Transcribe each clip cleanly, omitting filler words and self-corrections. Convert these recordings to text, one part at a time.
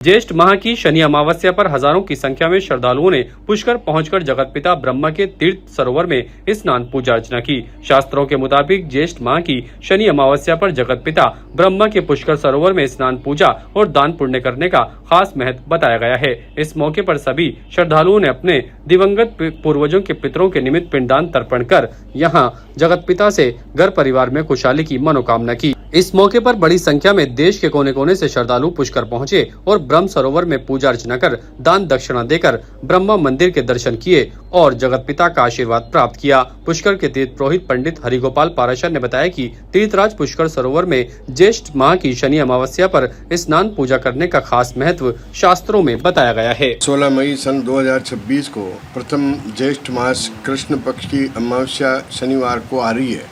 ज्येष्ठ माह की शनि अमावस्या पर हजारों की संख्या में श्रद्धालुओं ने पुष्कर पहुंचकर जगतपिता ब्रह्मा के तीर्थ सरोवर में स्नान पूजा अर्चना की। शास्त्रों के मुताबिक ज्येष्ठ माह की शनि अमावस्या पर जगतपिता ब्रह्मा के पुष्कर सरोवर में स्नान पूजा और दान पुण्य करने का खास महत्व बताया गया है। इस मौके पर सभी श्रद्धालुओं ने अपने दिवंगत पूर्वजों के पितरों के निमित्त पिंडदान तर्पण कर यहाँ जगतपिता से घर परिवार में खुशहाली की मनोकामना की। इस मौके पर बड़ी संख्या में देश के कोने कोने से श्रद्धालु पुष्कर पहुंचे और ब्रह्म सरोवर में पूजा अर्चना कर दान दक्षिणा देकर ब्रह्मा मंदिर के दर्शन किए और जगतपिता का आशीर्वाद प्राप्त किया। पुष्कर के तीर्थ पुरोहित पंडित हरिगोपाल पाराशर ने बताया कि तीर्थराज पुष्कर सरोवर में ज्येष्ठ माह की शनि अमावस्या पर स्नान पूजा करने का खास महत्व शास्त्रों में बताया गया है। 16 मई सन 2026 को प्रथम ज्येष्ठ मास कृष्ण पक्ष की अमावस्या शनिवार को आ रही है।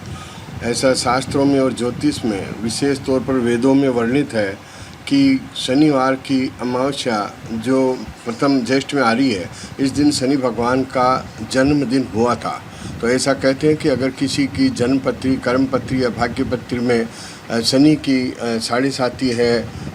ऐसा शास्त्रों में और ज्योतिष में विशेष तौर पर वेदों में वर्णित है कि शनिवार की अमावस्या जो प्रथम ज्येष्ठ में आ रही है, इस दिन शनि भगवान का जन्मदिन हुआ था। तो ऐसा कहते हैं कि अगर किसी की जन्मपत्री, कर्मपत्री या भाग्यपत्री में शनि की साढ़े साती है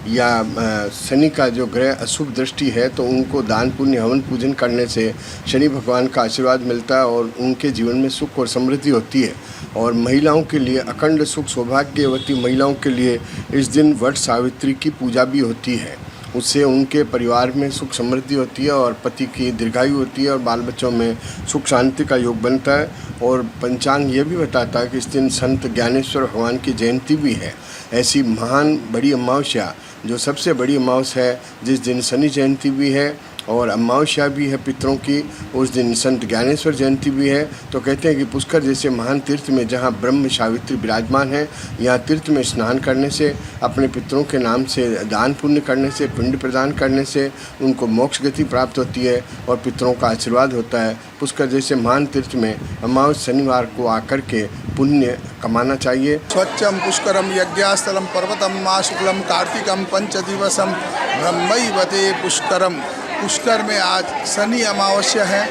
या शनि का जो ग्रह अशुभ दृष्टि है, तो उनको दान पुण्य हवन पूजन करने से शनि भगवान का आशीर्वाद मिलता है और उनके जीवन में सुख और समृद्धि होती है। और महिलाओं के लिए अखंड सुख, सौभाग्यवती महिलाओं के लिए इस दिन वट सावित्री की पूजा भी होती है। उससे उनके परिवार में सुख समृद्धि होती है और पति की दीर्घायु होती है और बाल बच्चों में सुख शांति का योग बनता है। और पंचांग ये भी बताता है कि इस दिन संत ज्ञानेश्वर भगवान की जयंती भी है। ऐसी महान बड़ी अमावस्या, जो सबसे बड़ी अमावस्या है, जिस दिन शनि जयंती भी है और अमावस्या भी है पितरों की, उस दिन संत ज्ञानेश्वर जयंती भी है। तो कहते हैं कि पुष्कर जैसे महान तीर्थ में जहाँ ब्रह्म सावित्री विराजमान है, यहाँ तीर्थ में स्नान करने से, अपने पितरों के नाम से दान पुण्य करने से, पिंड प्रदान करने से उनको मोक्ष गति प्राप्त होती है और पितरों का आशीर्वाद होता है। पुष्कर जैसे महान तीर्थ में अमावस्या शनिवार को आकर के पुण्य कमाना चाहिए। स्वच्छम पुष्करम यज्ञास्थलम पर्वतम मा शुक्लम कार्तिकम पंचदिवसम ब्रह्मैवते पुष्करम। पुष्कर में आज शनि अमावस्या है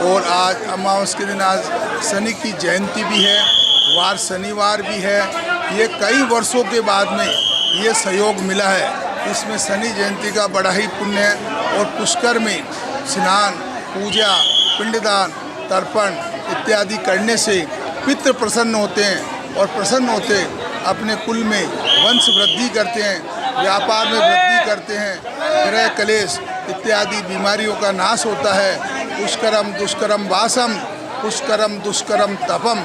और आज अमावस्या के दिन आज शनि की जयंती भी है, वार शनिवार भी है। ये कई वर्षों के बाद में ये सहयोग मिला है। इसमें शनि जयंती का बड़ा ही पुण्य है और पुष्कर में स्नान, पूजा, पिंडदान, तर्पण इत्यादि करने से पितृ प्रसन्न होते हैं और प्रसन्न होते अपने कुल में वंश वृद्धि करते हैं, व्यापार में वृद्धि करते हैं, ग्रह कलेश इत्यादि बीमारियों का नाश होता है। पुष्करम दुष्करम वासम, पुष्करम दुष्करम तपम,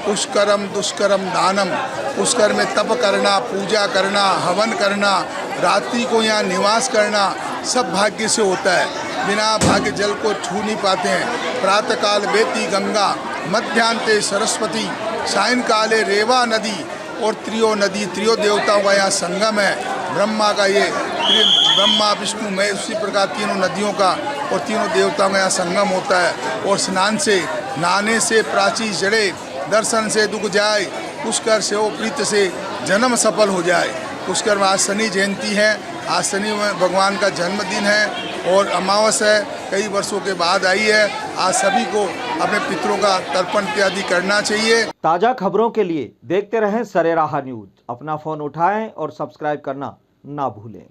पुष्करम दुष्करम दानम। पुष्कर में तप करना, पूजा करना, हवन करना, रात्रि को यहाँ निवास करना सब भाग्य से होता है। बिना भाग्य जल को छू नहीं पाते हैं। प्रातःकाल बेती गंगा, मध्यान्ते सरस्वती, सायंकाले रेवा नदी और त्रियो नदी, त्रियो देवताओं का यहाँ संगम है। ब्रह्मा का ये ब्रह्मा विष्णु महेश, उसी प्रकार तीनों नदियों का और तीनों देवताओं का यहाँ संगम होता है। और स्नान से, नहाने से प्राची जड़े, दर्शन से दुख जाए, पुष्कर से वो प्रीत से जन्म सफल हो जाए। पुष्कर में आज शनि जयंती है, आज शनि भगवान का जन्मदिन है और अमावस्या है, कई वर्षों के बाद आई है। आज सभी को अपने पितरों का तर्पण इत्यादि करना चाहिए। ताज़ा खबरों के लिए देखते रहें सरेराह न्यूज। अपना फ़ोन उठाएं और सब्सक्राइब करना ना भूलें।